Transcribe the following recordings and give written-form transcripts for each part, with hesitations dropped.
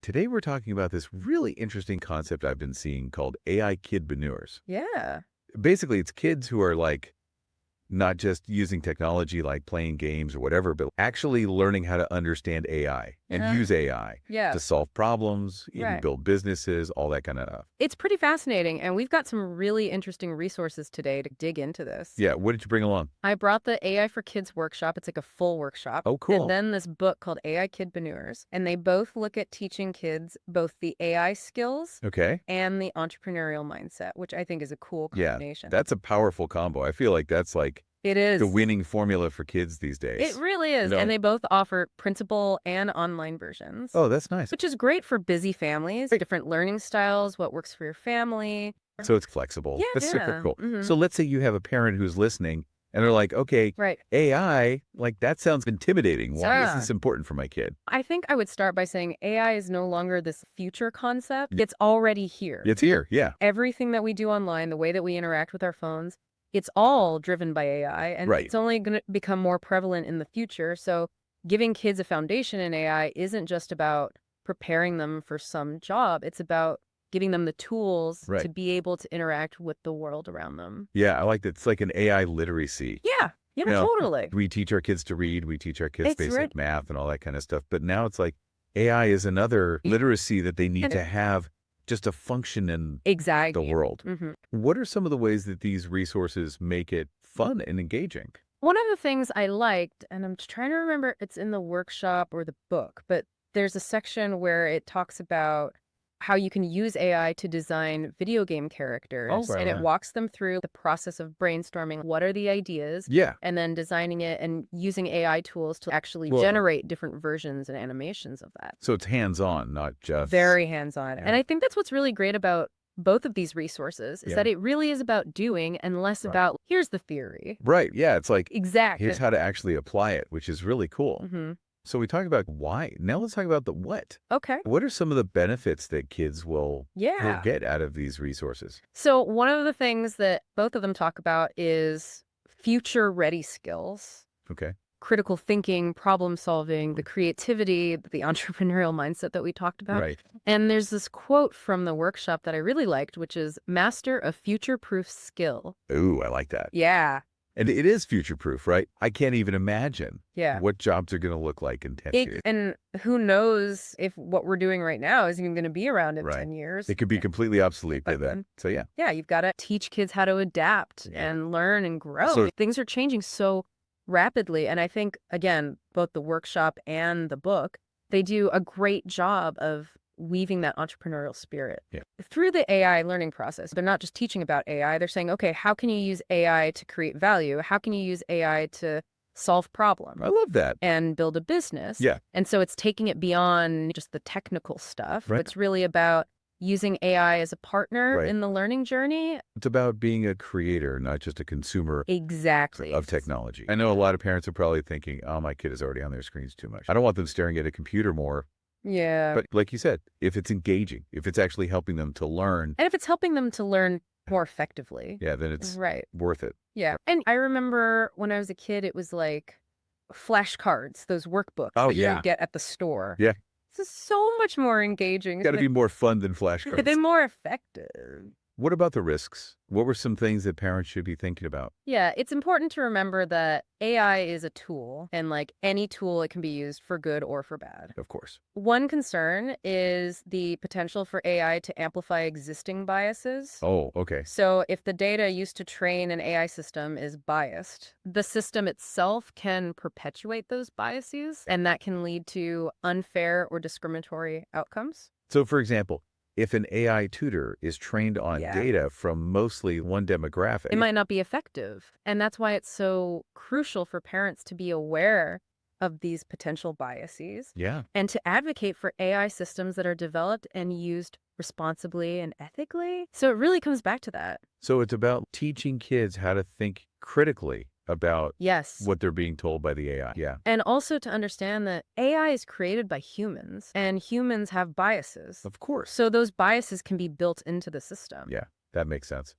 Today we're talking about this really interesting concept I've been seeing called AI Kidpreneurs. Yeah. Basically, it's kids who are like not just using technology like playing games or whatever, but actually learning how to understand AI and Uh, use AI yeah. to solve problems, even Right. build businesses, all that kind of stuff. It's pretty fascinating, and we've got some really interesting resources today to dig into this. Yeah, what did you bring along? I brought the AI for Kids workshop. It's like a full workshop. Oh, cool. And then this book called AI Kidpreneurs. And they both look at teaching kids both the AI skills Okay. and the entrepreneurial mindset, which I think is a cool Yeah, combination. that's a powerful combo. I feel like that's like It is. the winning formula for kids these It days. really is. And they both offer printable and online versions. Oh, that's nice. Which is great for busy families, different learning styles, what works for your family. So it's flexible. Yeah, That's super yeah. cool. Mhm. So let's say you have a parent who's listening and they're like, okay, Right. AI, like that sounds intimidating. Why is Yeah. this important for my kid? I think I would start by saying AI is no longer this future concept. It's already here. It's here. Yeah. Everything that we do online, the way that we interact with our phones, it's all driven by AI, and Right. it's only going to become more prevalent in the future. So giving kids a foundation in AI isn't just about preparing them for some job. It's about giving them the tools Right. to be able to interact with the world around them. Yeah. I like that. It's like an AI literacy. Yeah, You know, totally. we teach our kids to read, we teach our kids It's basic right. math and all that kind of stuff. But now it's like AI is another literacy that they need to have just to function in Exactly. the world. Mhm. What are some of the ways that these resources make it fun and engaging? One of the things I liked, and I'm just trying to remember, it's in the workshop or the book, but there's a section where it talks about how you can use AI to design video game characters. right, And it right. walks them through the process of brainstorming what are the ideas, Yeah. and then designing it and using AI tools to actually Well, generate different versions and animations of that. so it's hands-on, not just Very hands-on. Yeah. And I think that's what's really great about both of these resources is Yeah. that it really is about doing and less Right. about here's the theory. Right. Yeah. It's like, Exactly. here's how to actually apply it, which is really cool. Mhm. So we talked about why. Now let's talk about the what. Okay. What are some of the benefits that kids will Yeah. get out of these resources? So one of the things that both of them talk about is future ready skills, Okay. critical thinking, problem solving, the creativity, the entrepreneurial mindset that we talked about. Right. And there's this quote from the workshop that I really liked, which is master a future-proof skill. Ooh, I like that. Yeah. And it is future-proof, right? I can't even imagine Yeah. what jobs are going to look like in 10 years. And who knows if what we're doing right now is even going to be around in Right. 10 years. It could be completely obsolete by But then. then- So yeah. Yeah, you've got to teach kids how to adapt Yeah. and learn and grow. So- Things are changing so rapidly. And I think, again, both the workshop and the book, they do a great job of weaving that entrepreneurial spirit. Yeah. Through the AI learning process. They're not just teaching about AI. They're saying, okay, how can you use AI to create value? How can you use AI to solve problems? I love that. And build a business. Yeah. And so it's taking it beyond just the technical stuff. Right. It's really about using AI as a partner Right. in the learning journey. It's about being a creator, not just a consumer Exactly. of technology. I know a lot of parents are probably thinking, oh, my kid is already on their screens too much. I don't want them staring at a computer more. Yeah. But like you said, if it's engaging, if it's actually helping them to learn, And if it's helping them to learn more effectively. yeah, then it's Right. worth it. Yeah. And I remember when I was a kid, it was like flashcards, those workbooks Oh, that you yeah. would get at the store. Yeah. This is so much more engaging. It's got to be more fun than flashcards. They're more effective. What about the risks? What were some things that parents should be thinking about? Yeah, it's important to remember that AI is a tool, and like any tool, it can be used for good or for bad. Of course. One concern is the potential for AI to amplify existing biases. Oh, okay. So if the data used to train an AI system is biased, the system itself can perpetuate those biases, and that can lead to unfair or discriminatory outcomes. So, for example, if an AI tutor is trained on Yeah. data from mostly one demographic, It might not be effective. And that's why it's so crucial for parents to be aware of these potential biases yeah, and to advocate for AI systems that are developed and used responsibly and ethically. So it really comes back to that. so it's about teaching kids how to think critically about Yes. what they're being told by the AI. Yeah, And also to understand that AI is created by humans and humans have biases. of course. So those biases can be built into the system. Yeah, that makes sense.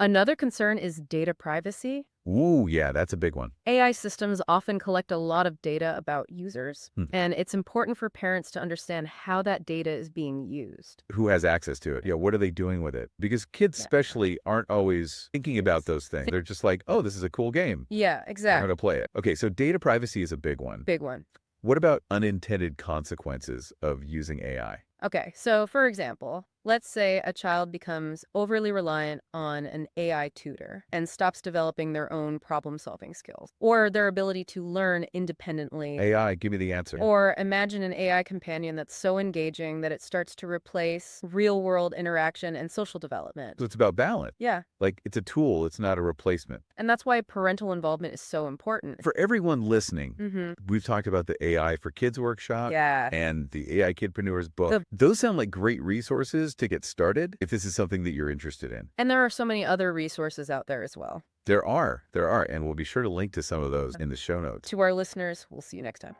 Another concern is data privacy. Ooh, yeah, that's a big one. AI systems often collect a lot of data about users, Hmm. and it's important for parents to understand how that data is being used. Who has access to it? Yeah, what are they doing with it? Because kids Yeah. especially aren't always thinking about those things. They're just like, oh, this is a cool game. Yeah, I'm going exactly. to play it. Okay, so data privacy is a big one. Big one. What about unintended consequences of using AI? Okay, so for example, let's say a child becomes overly reliant on an AI tutor and stops developing their own problem-solving skills or their ability to learn independently. AI, give me the answer. Or imagine an AI companion that's so engaging that it starts to replace real-world interaction and social development. So it's about balance. Yeah, Like, it's a tool, it's not a replacement. and that's why parental involvement is so important. For everyone listening, Mm-hmm. we've talked about the AI for Kids workshop Yeah. and the AI Kidpreneurs book. The Those sound like great resources to get started if this is something that you're interested in. And there are so many other resources out there as well. There are, and we'll be sure to link to some of those in the show notes. To our listeners, we'll see you next time.